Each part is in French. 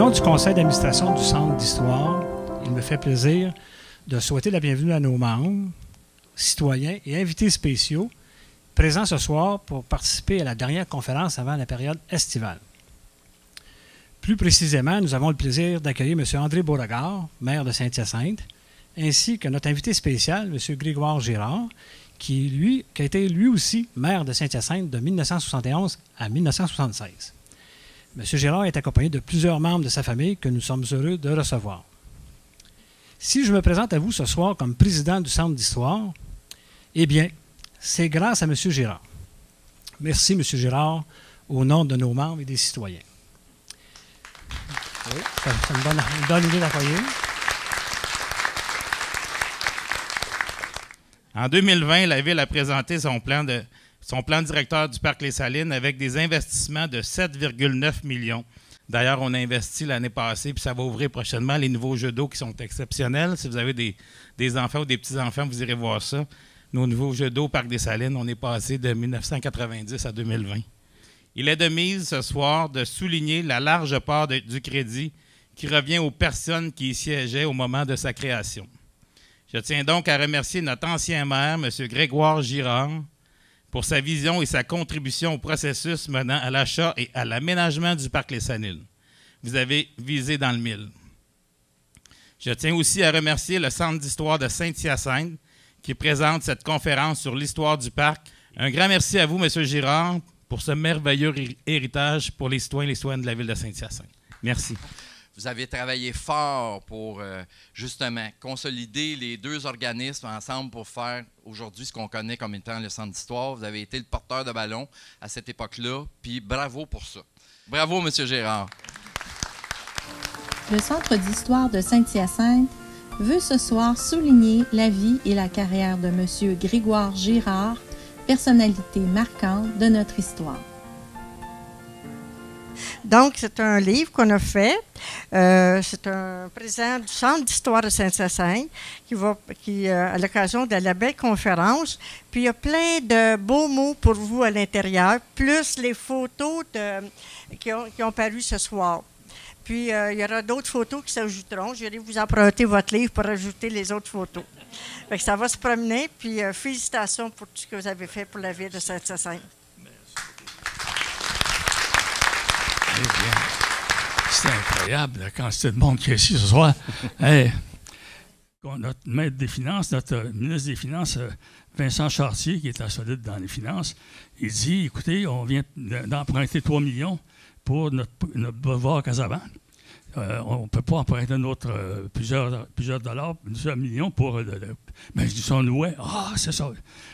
nom du conseil d'administration du Centre d'histoire, il me fait plaisir de souhaiter la bienvenue à nos membres, citoyens et invités spéciaux présents ce soir pour participer à la dernière conférence avant la période estivale. Plus précisément, nous avons le plaisir d'accueillir M. André Beauregard, maire de Saint-Hyacinthe, ainsi que notre invité spécial, M. Grégoire Girard, qui a été lui aussi maire de Saint-Hyacinthe de 1971 à 1976. M. Girard est accompagné de plusieurs membres de sa famille que nous sommes heureux de recevoir. Si je me présente à vous ce soir comme président du Centre d'histoire, eh bien, c'est grâce à M. Girard. Merci, M. Girard, au nom de nos membres et des citoyens. Oui, ça me donne l'idée d'accueillir. En 2020, la Ville a présenté son plan directeur du Parc Les Salines avec des investissements de 7,9 millions. D'ailleurs, on a investi l'année passée, puis ça va ouvrir prochainement les nouveaux jeux d'eau qui sont exceptionnels. Si vous avez des enfants ou des petits-enfants, vous irez voir ça. Nos nouveaux jeux d'eau au Parc des Salines, on est passé de 1990 à 2020. Il est de mise ce soir de souligner la large part du crédit qui revient aux personnes qui y siégeaient au moment de sa création. Je tiens donc à remercier notre ancien maire, M. Grégoire Girard, pour sa vision et sa contribution au processus menant à l'achat et à l'aménagement du Parc Les Salines. Vous avez visé dans le mille. Je tiens aussi à remercier le Centre d'histoire de Saint-Hyacinthe qui présente cette conférence sur l'histoire du parc. Un grand merci à vous, M. Girard, pour ce merveilleux héritage pour les citoyens et les citoyennes de la ville de Saint-Hyacinthe. Merci. Vous avez travaillé fort pour justement consolider les deux organismes ensemble pour faire aujourd'hui ce qu'on connaît comme étant le Centre d'histoire. Vous avez été le porteur de ballon à cette époque-là, puis bravo pour ça. Bravo, M. Girard. Le Centre d'histoire de Saint-Hyacinthe veut ce soir souligner la vie et la carrière de M. Grégoire Girard, personnalité marquante de notre histoire. Donc, c'est un livre qu'on a fait. C'est un président du Centre d'histoire de Saint-Hyacinthe qui à l'occasion de la belle conférence. Puis, il y a plein de beaux mots pour vous à l'intérieur, plus les photos qui ont paru ce soir. Puis, il y aura d'autres photos qui s'ajouteront. Je vais vous emprunter votre livre pour ajouter les autres photos. Fait que ça va se promener. Puis, félicitations pour tout ce que vous avez fait pour la ville de Saint-Hyacinthe. Eh bien, c'est incroyable la quantité de monde qui est ici ce soir. Hey, notre maître des finances, notre ministre des Finances, Vincent Chartier, qui est à Solide dans les finances, il dit, écoutez, on vient d'emprunter 3 millions pour notre boulevard Casavant. On ne peut pas emprunter plusieurs dollars, plusieurs millions pour mais je dis ça, on louait. Ah, c'est ça.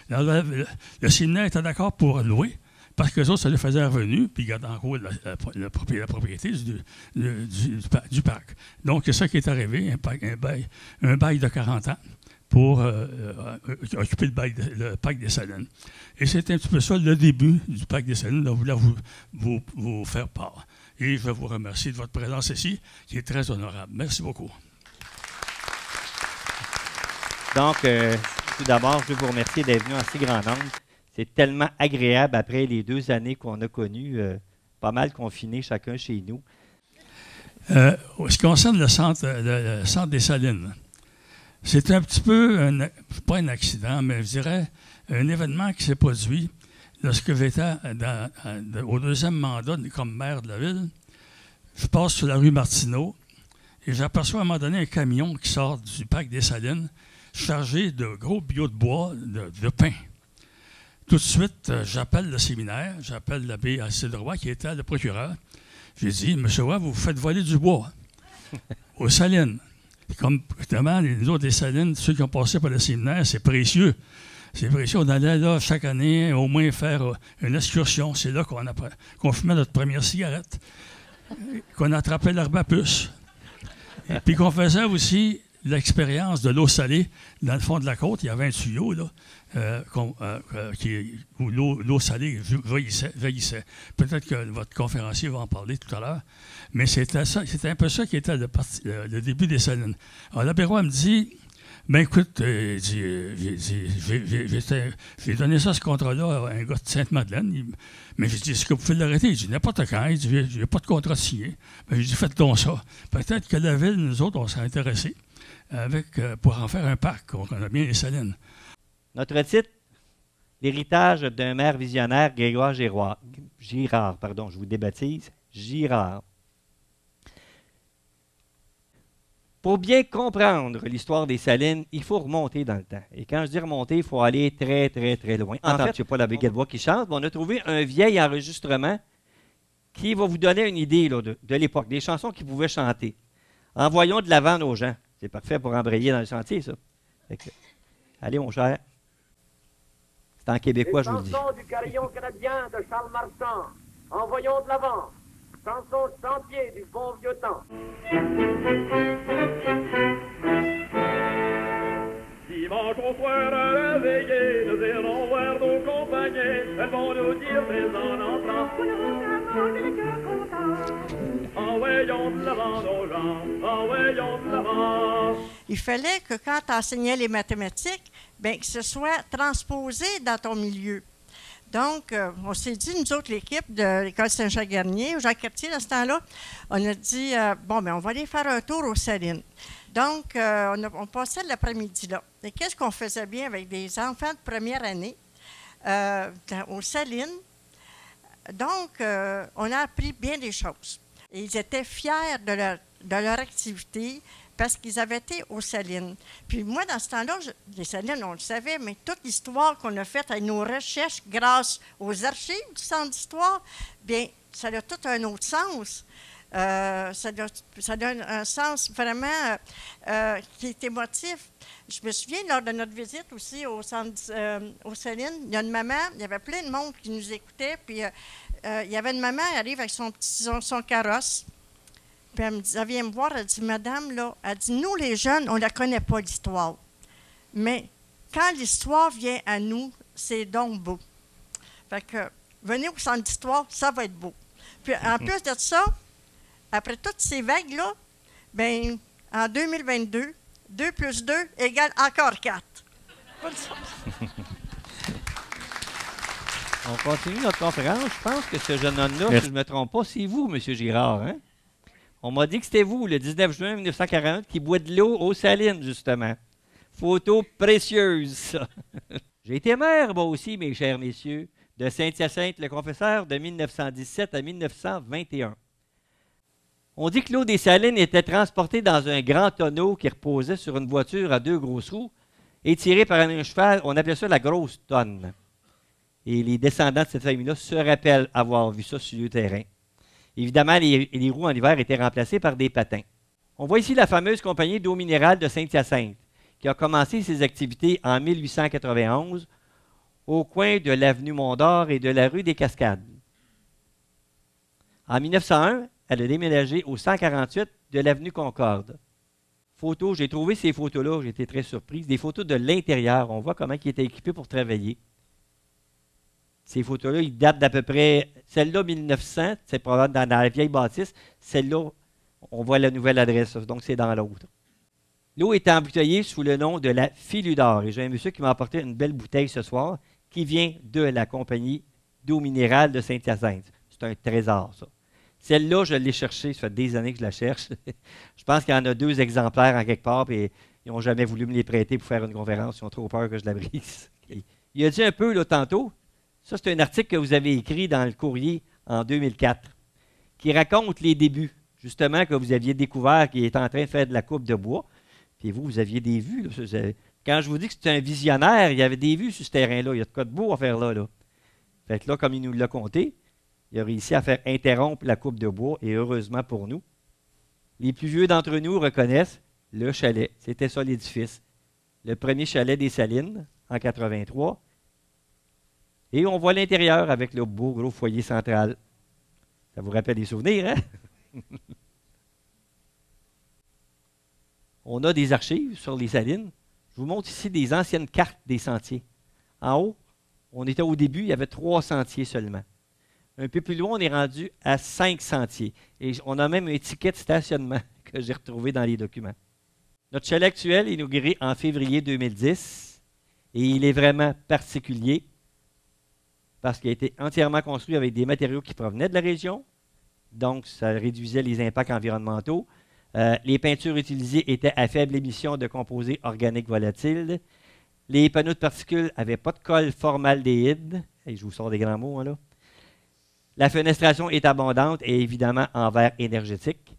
Le séminaire était d'accord pour louer. Parce que les autres, ça leur faisait un revenu, puis ils gardaient en gros la propriété du parc. Donc, c'est ça qui est arrivé, un bail de 40 ans pour occuper le Parc des Salines. Et c'est un petit peu ça le début du Parc des Salines, dont je voulais vous faire part. Et je vous remercie de votre présence ici, qui est très honorable. Merci beaucoup. Donc, tout d'abord, je veux vous remercier d'être venu en si grand nombre. C'est tellement agréable après les 2 années qu'on a connues, pas mal confinés chacun chez nous. Ce qui concerne le centre des Salines, c'est un petit peu, pas un accident, mais je dirais un événement qui s'est produit lorsque j'étais au 2e mandat comme maire de la ville. Je passe sur la rue Martineau et j'aperçois à un moment donné un camion qui sort du Parc des Salines chargé de gros billots de bois, de pain. Tout de suite, j'appelle le séminaire, j'appelle l'abbé Alcide Roy, qui était le procureur. J'ai dit, M. Roy, vous faites voler du bois aux Salines. Et comme évidemment, les autres des Salines, ceux qui ont passé par le séminaire, c'est précieux. C'est précieux. On allait là chaque année au moins faire une excursion. C'est là qu'on fumait notre première cigarette, qu'on attrapait l'herbe à puce. Et puis qu'on faisait aussi l'expérience de l'eau salée dans le fond de la côte. Il y avait un tuyau là, où l'eau salée veillissait. Peut-être que votre conférencier va en parler tout à l'heure, mais c'était un peu ça qui était le début des Salines. Alors l'abbé Roy me dit, Ben écoute, j'ai donné ça, ce contrat-là, à un gars de Sainte-Madeleine. Mais j'ai dit, est-ce que vous pouvez l'arrêter? Il dit, n'importe quand. Il dit, j'ai pas de contrat signé. Ben, j'ai dit, faites donc ça. Peut-être que la ville, nous autres, on s'est intéressés pour en faire un parc. On a bien les Salines. Notre titre, l'héritage d'un maire visionnaire, Grégoire Girard, pardon, je vous débaptise, Girard. Pour bien comprendre l'histoire des Salines, il faut remonter dans le temps. Et quand je dis remonter, il faut aller très, très, très loin. En fait, c'est pas la Brigade Bois qui chante, mais on a trouvé un vieil enregistrement qui va vous donner une idée là, de l'époque, des chansons qu'ils pouvaient chanter. Envoyons de l'avant nos gens. C'est parfait pour embrayer dans le chantier, ça. Allez, mon cher. C'est en québécois, je vous le dis. Chanson du carillon canadien de Charles Marchand. Envoyons de l'avant. Chanson de chantier du bon vieux temps. Dimanche au soir à la veillée, nous irons voir nos compagnies. Elles vont nous dire mais en entrant. Envoyons de l'avant nos gens. Envoyons de l'avant. Il fallait que quand tu enseignais les mathématiques, bien, que ce soit transposé dans ton milieu. Donc, on s'est dit, nous autres, l'équipe de l'École Saint-Jean-Garnier, Jacques-Cartier, dans ce temps-là, on a dit, bon, bien, on va aller faire un tour aux Salines. Donc, on passait l'après-midi là. Et qu'est-ce qu'on faisait bien avec des enfants de première année aux Salines? Donc, on a appris bien des choses. Et ils étaient fiers de leur activité, parce qu'ils avaient été aux Salines. Puis moi, dans ce temps-là, les Salines, on le savait, mais toute l'histoire qu'on a faite avec nos recherches grâce aux archives du Centre d'histoire, bien, ça a tout un autre sens. Ça donne un sens vraiment qui est émotif. Je me souviens, lors de notre visite aussi aux Salines, il y a une maman, il y avait plein de monde qui nous écoutait, puis il y avait une maman, elle arrive avec son carrosse. Puis elle vient me voir, elle dit, madame, là, elle dit, nous, les jeunes, on ne la connaît pas, l'histoire. Mais quand l'histoire vient à nous, c'est donc beau. Fait que, venez au centre d'histoire, ça va être beau. Puis en plus de ça, après toutes ces vagues-là, bien, en 2022, 2 plus 2 égale encore 4. On continue notre conférence. Je pense que ce jeune homme-là, si je ne me trompe pas, c'est vous, M. Girard, hein? On m'a dit que c'était vous, le 19 juin 1940, qui boit de l'eau aux Salines, justement. Photo précieuse, ça. J'ai été maire, moi aussi, mes chers messieurs, de Saint-Hyacinthe-le-Confesseur de 1917 à 1921. On dit que l'eau des Salines était transportée dans un grand tonneau qui reposait sur une voiture à 2 grosses roues et tirée par un cheval. On appelait ça la grosse tonne. Et les descendants de cette famille-là se rappellent avoir vu ça sur le terrain. Évidemment, les roues en hiver étaient remplacées par des patins. On voit ici la fameuse compagnie d'eau minérale de Saint-Hyacinthe, qui a commencé ses activités en 1891 au coin de l'avenue Mont-d'Or et de la rue des Cascades. En 1901, elle a déménagé au 148 de l'avenue Concorde. Photos, j'ai trouvé ces photos-là, j'ai été très surprise. Des photos de l'intérieur, on voit comment ils étaient équipés pour travailler. Ces photos-là, ils datent d'à peu près, celle-là 1900, c'est probablement dans la vieille bâtisse. Celle-là, on voit la nouvelle adresse, donc c'est dans l'autre. L'eau est embouteillée sous le nom de la Philudor. Et j'ai un monsieur qui m'a apporté une belle bouteille ce soir, qui vient de la compagnie d'eau minérale de Saint-Hyacinthe. C'est un trésor, ça. Celle-là, je l'ai cherchée, ça fait des années que je la cherche. Je pense qu'il y en a 2 exemplaires en quelque part, et ils n'ont jamais voulu me les prêter pour faire une conférence. Ils ont trop peur que je la brise. Il a dit un peu, là, tantôt, ça, c'est un article que vous avez écrit dans le Courrier en 2004, qui raconte les débuts, justement, que vous aviez découvert qu'il est en train de faire de la coupe de bois. Puis vous aviez des vues. Là. Quand je vous dis que c'est un visionnaire, il y avait des vues sur ce terrain-là. Il y a de quoi de beau à faire là. Fait que là, comme il nous l'a compté, il a réussi à faire interrompre la coupe de bois, et heureusement pour nous. Les plus vieux d'entre nous reconnaissent le chalet. C'était ça l'édifice. Le premier chalet des Salines, en 83. Et on voit l'intérieur avec le beau gros foyer central. Ça vous rappelle des souvenirs, hein? On a des archives sur les Salines. Je vous montre ici des anciennes cartes des sentiers. En haut, on était au début, il y avait 3 sentiers seulement. Un peu plus loin, on est rendu à 5 sentiers. Et on a même une étiquette stationnement que j'ai retrouvée dans les documents. Notre chalet actuel est inauguré en février 2010 et il est vraiment particulier parce qu'il a été entièrement construit avec des matériaux qui provenaient de la région, donc ça réduisait les impacts environnementaux. Les peintures utilisées étaient à faible émission de composés organiques volatiles. Les panneaux de particules n'avaient pas de colle formaldéhyde. Hey, je vous sors des grands mots, hein, là. La fenestration est abondante et évidemment en verre énergétique,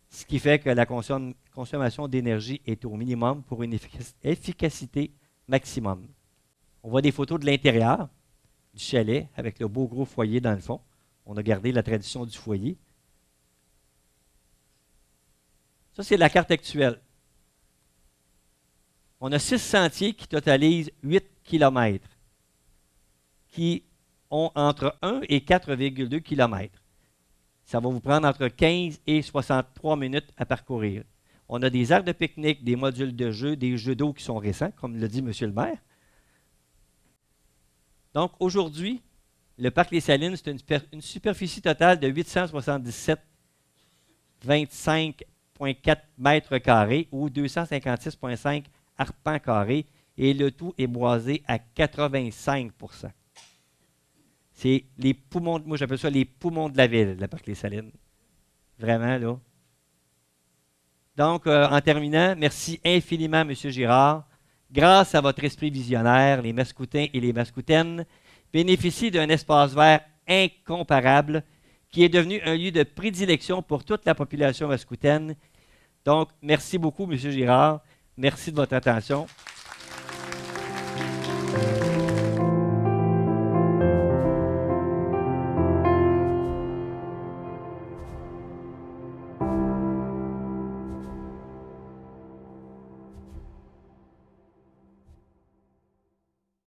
ce qui fait que la consommation d'énergie est au minimum pour une efficacité maximum. On voit des photos de l'intérieur du chalet avec le beau gros foyer dans le fond. On a gardé la tradition du foyer. Ça, c'est la carte actuelle. On a 6 sentiers qui totalisent 8 km, qui ont entre 1 et 4,2 km. Ça va vous prendre entre 15 et 63 minutes à parcourir. On a des aires de pique-nique, des modules de jeu, des jeux d'eau qui sont récents, comme l'a dit M. le maire. Donc, aujourd'hui, le parc Les Salines, c'est une superficie totale de 877,25,4 mètres carrés ou 256,5 arpents carrés et le tout est boisé à 85 %. C'est les poumons, moi j'appelle ça les poumons de la ville, le parc Les Salines. Vraiment, là. Donc, en terminant, merci infiniment, M. Girard. Grâce à votre esprit visionnaire, les Mascoutins et les Mascoutaines bénéficient d'un espace vert incomparable qui est devenu un lieu de prédilection pour toute la population mascoutaine. Donc, merci beaucoup, M. Girard. Merci de votre attention.